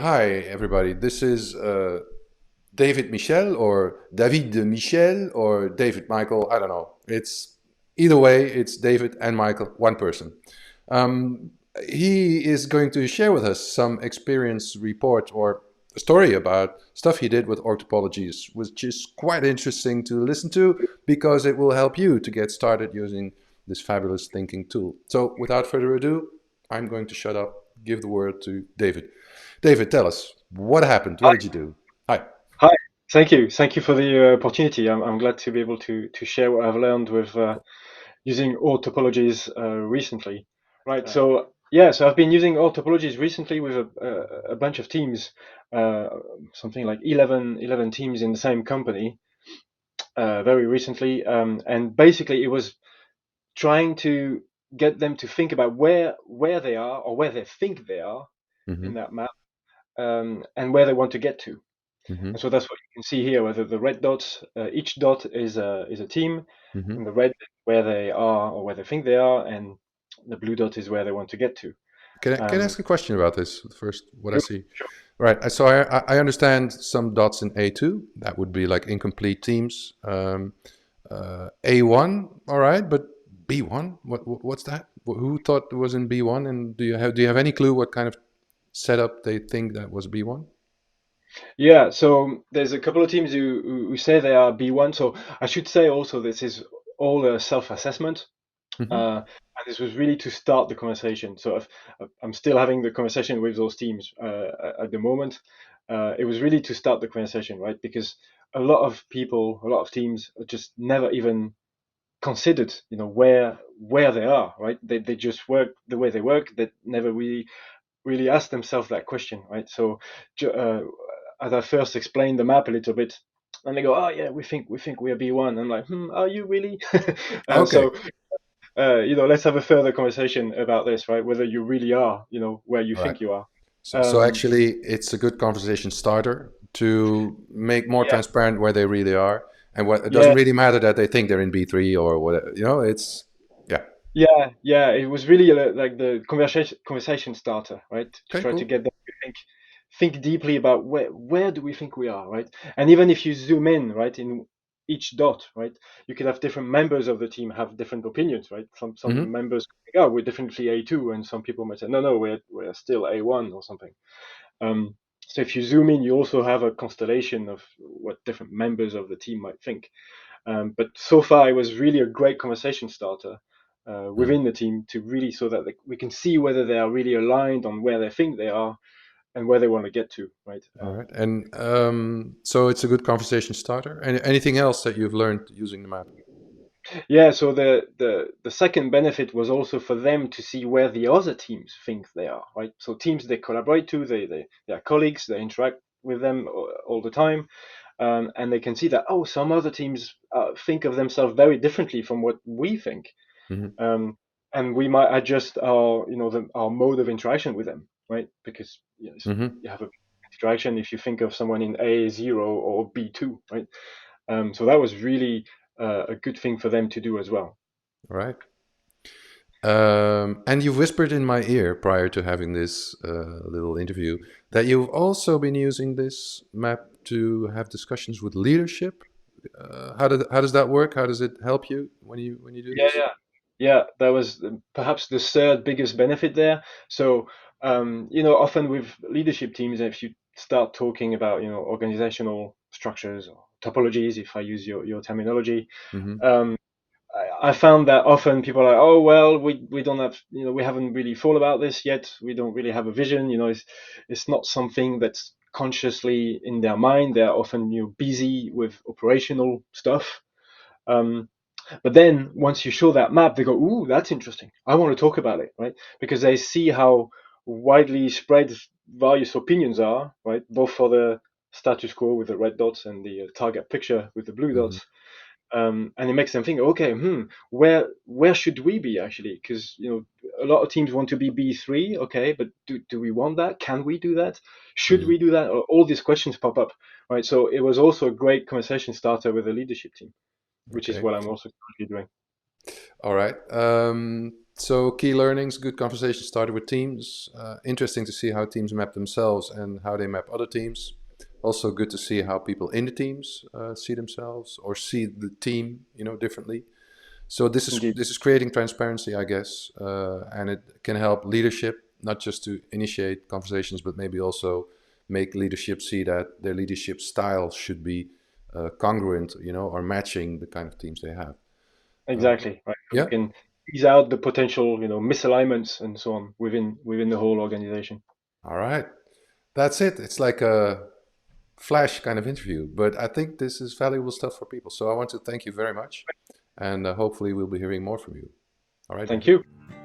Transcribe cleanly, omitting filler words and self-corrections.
Hi, everybody. This is David Michel or David Michel or David Michael. I don't know. It's either way, it's David and Michael, one person. Um, he is going to share with us some experience report or a story about stuff he did with Org Topologies, which is quite interesting to listen to because it will help you to get started using this fabulous thinking tool. So, without further ado, I'm going to shut up, give the word to David. David, tell us what happened. What Hi. did you do? Hi. Hi. Thank you. Thank you for the opportunity. I'm glad to be able to share what I've learned with using Org Topologies recently. Right. Right. So I've been using Org Topologies recently with a bunch of teams, uh, something like 11 teams in the same company, very recently. And basically, it was trying to get them to think about where they are or where they think they are Mm-hmm. in that map, and where they want to get to. Mm-hmm. And so that's what you can see here, whether the red dots, each dot is a team, Mm-hmm. and the red is where they are or where they think they are, and the blue dot is where they want to get to. Can I Um, ask a question about this first? What I sure, see. sure. Right. So I understand some dots in A2. That would be like incomplete teams. A1. All right. But B1. What's that? Who thought it was in B1? And do you have any clue what kind of setup they think that was B1? Yeah, so there's a couple of teams who say they are B1. So I should say also this is all a self-assessment. Mm-hmm. And this was really to start the conversation. So I'm still having the conversation with those teams at the moment. It was really to start the conversation, right? Because a lot of people, a lot of teams just never even considered, where they are, right? They just work the way they work. They never really asked themselves that question, right? So as I first explained the map a little bit, and they go, "Oh yeah, we think we are B1." I'm like, "Are you really?" And Okay. so let's have a further conversation about this, right? Whether you really are, where you All right. think you are. So Um, actually, it's a good conversation starter to make more yeah, transparent where they really are, and what it yeah, doesn't really matter that they think they're in B3 or whatever. It's yeah. yeah. It was really like the conversation starter, right? To Okay, try to cool. get them to think deeply about where do we think we are, right? And even if you zoom in, right, in each dot, right, you can have different members of the team have different opinions, right? Some Hmm. members think, oh, we're definitely A2, and some people might say, no, we're still A1 or something. Um, so if you zoom in, you also have a constellation of what different members of the team might think. But so far, it was really a great conversation starter Hmm. within the team to really so that we can see whether they are really aligned on where they think they are and where they want to get to, right? All right, and so it's a good conversation starter. And anything else that you've learned using the map? Yeah, so the second benefit was also for them to see where the other teams think they are, right? So teams they collaborate to, they are colleagues, they interact with them all the time, and they can see that some other teams think of themselves very differently from what we think, Hmm. um, and we might adjust our mode of interaction with them, right? Because Hmm. you have a interaction if you think of someone in A0 or B2, right? So that was really a good thing for them to do as well. All right. And you whispered in my ear prior to having this little interview that you've also been using this map to have discussions with leadership. How does that work? How does it help you when you do Yeah, this? yeah, yeah. That was perhaps the third biggest benefit there. So, often with leadership teams, if you start talking about, organizational structures or topologies, if I use your terminology, Hmm. um, I found that often people are like, oh well, we don't have, we haven't really thought about this yet. We don't really have a vision. It's not something that's consciously in their mind. They're often busy with operational stuff. Um, but then once you show that map, they go, ooh, that's interesting. I want to talk about it, right? Because they see how widely spread various opinions are, right? Both for the status quo with the red dots and the target picture with the blue Hmm. dots, and it makes them think, okay, where should we be actually? Because a lot of teams want to be B3, okay, but do we want that? Can we do that? Should Hmm. we do that? All these questions pop up, right? So it was also a great conversation starter with the leadership team, which is Okay. what I'm also currently doing. All right. So key learnings, good conversation started with teams. Interesting to see how teams map themselves and how they map other teams. Also good to see how people in the teams see themselves or see the team, differently. So this is Indeed. this is creating transparency, I guess, and it can help leadership not just to initiate conversations, but maybe also make leadership see that their leadership style should be congruent, or matching the kind of teams they have. Exactly. Right. So we Yeah. can tease out the potential, misalignments and so on within the whole organization. All right. That's it. It's like a flash kind of interview, but I think this is valuable stuff for people. So I want to thank you very much, and hopefully we'll be hearing more from you. All right, Thank David. you.